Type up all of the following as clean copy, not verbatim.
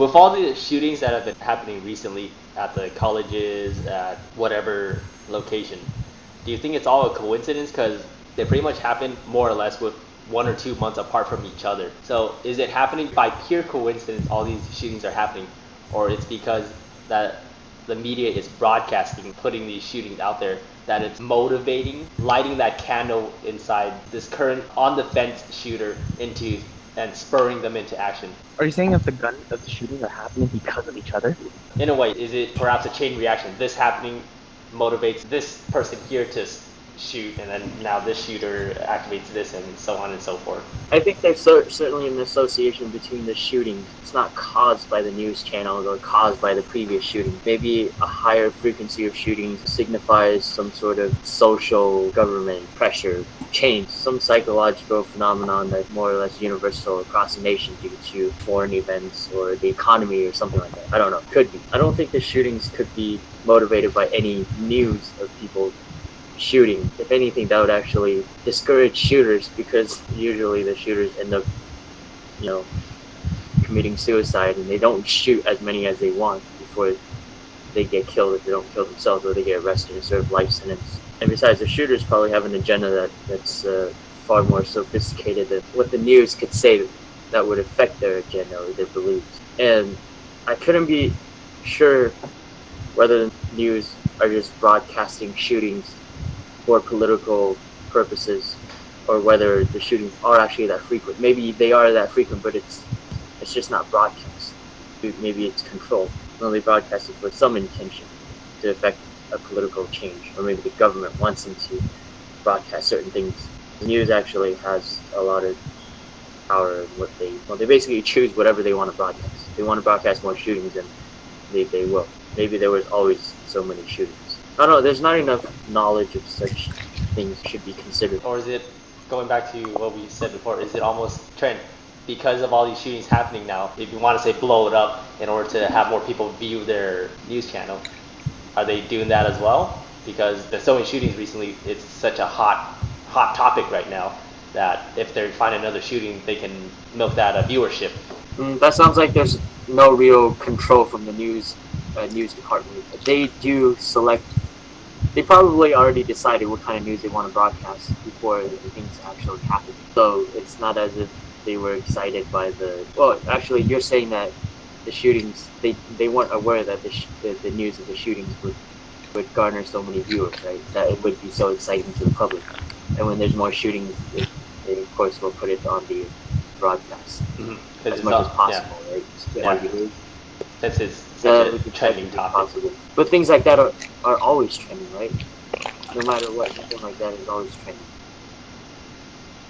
With all the shootings that have been happening recently at the colleges, at whatever location, do you think it's all a coincidence? Because they pretty much happen more or less with 1 or 2 months apart from each other. So is it happening by pure coincidence all these shootings are happening, or it's because that the media is broadcasting, putting these shootings out there, that it's motivating, lighting that candle inside this current on the fence shooter into and spurring them into action? Are you saying if the shootings are happening because of each other? In a way, is it perhaps a chain reaction? This happening motivates this person here to shoot, and then now this shooter activates this, and so on and so forth. I think there's certainly an association between the shootings. It's not caused by the news channels or caused by the previous shooting. Maybe a higher frequency of shootings signifies some sort of social government pressure change, some psychological phenomenon that's more or less universal across the nation due to foreign events or the economy or something like that. I don't know. Could be. I don't think the shootings could be motivated by any news of people shooting. If anything, that would actually discourage shooters, because usually the shooters end up, committing suicide, and they don't shoot as many as they want before they get killed, if they don't kill themselves or they get arrested and serve life sentence. And besides, the shooters probably have an agenda that's far more sophisticated than what the news could say that would affect their agenda or their beliefs. And I couldn't be sure whether the news are just broadcasting shootings for political purposes, or whether the shootings are actually that frequent. Maybe they are that frequent, but it's just not broadcast. Maybe it's controlled. They broadcast it with some intention to affect a political change, or maybe the government wants them to broadcast certain things. The news actually has a lot of power in what they basically choose whatever they want to broadcast. If they want to broadcast more shootings, then they will. Maybe there was always so many shootings. I don't know, there's not enough knowledge of such things should be considered. Or is it, going back to what we said before, is it almost trend? Because of all these shootings happening now, if you want to say blow it up in order to have more people view their news channel, are they doing that as well? Because there's so many shootings recently, it's such a hot topic right now that if they find another shooting, they can milk that viewership. That sounds like there's no real control from the news department. They do select. They probably already decided what kind of news they want to broadcast before the things actually happen. So it's not as if they were excited by the. Well, actually, you're saying that the shootings, they weren't aware that the news of the shootings would garner so many viewers, right? That it would be so exciting to the public. And when there's more shootings, they of course will put it on the broadcast as much as possible, right? Yeah. That's such a trending topic. Possible. But things like that are always trending, right? No matter what, something like that is always trending.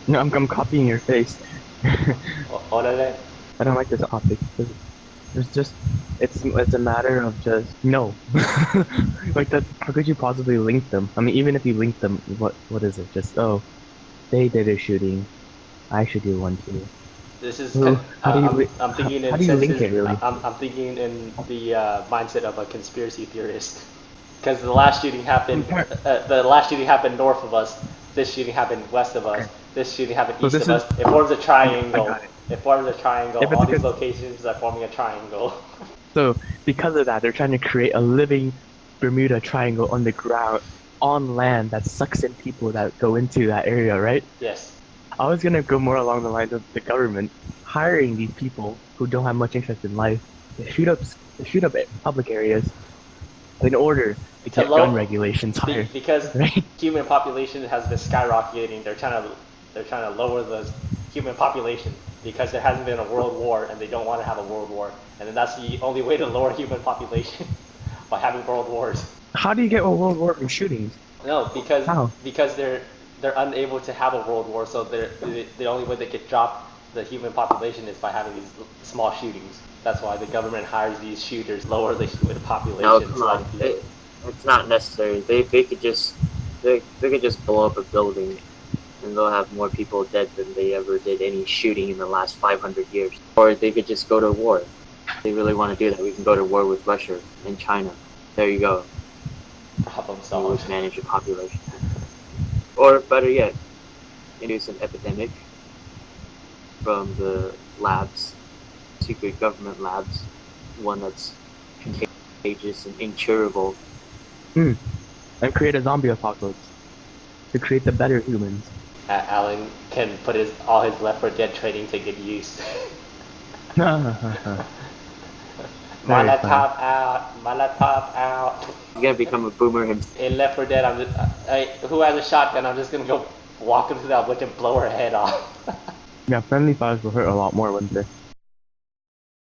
No, I'm copying your face. What are they? I don't like this topic. It's a matter of just no. Like that. How could you possibly link them? I mean, even if you link them, what is it? Just they did a shooting, I should do one too. This is. I'm thinking in the mindset of a conspiracy theorist, because the last shooting happened. The last shooting happened north of us. This shooting happened west of us. This shooting happened east of us. It forms a triangle. It forms a triangle. All these locations are forming a triangle. So because of that, they're trying to create a living Bermuda Triangle on the ground, on land that sucks in people that go into that area, right? Yes. I was gonna go more along the lines of the government hiring these people who don't have much interest in life to shoot up public areas in order to get gun regulations higher. Because right? Human population has been skyrocketing. They're trying to lower the human population because there hasn't been a world war, and they don't want to have a world war. And then that's the only way to lower human population by having world wars. How do you get a world war from shootings? No, because they're unable to have a world war, so the only way they could drop the human population is by having these small shootings. That's why the government hires these shooters, lower the human population. No, come on. It's not necessary. They could just blow up a building, and they'll have more people dead than they ever did any shooting in the last 500 years. Or they could just go to war. If they really want to do that, we can go to war with Russia and China. There you go. Problem solved. Manage the population. Or better yet, induce an epidemic from the labs, secret government labs, one that's contagious and incurable. And create a zombie apocalypse to create the better humans. Alan can put all his Left 4 Dead training to good use. My laptop out. My laptop out. He's gonna become a boomer himself. In Left 4 Dead, who has a shotgun? I'm just gonna go walk into that witch and blow her head off. Yeah, friendly fires will hurt a lot more, wouldn't they?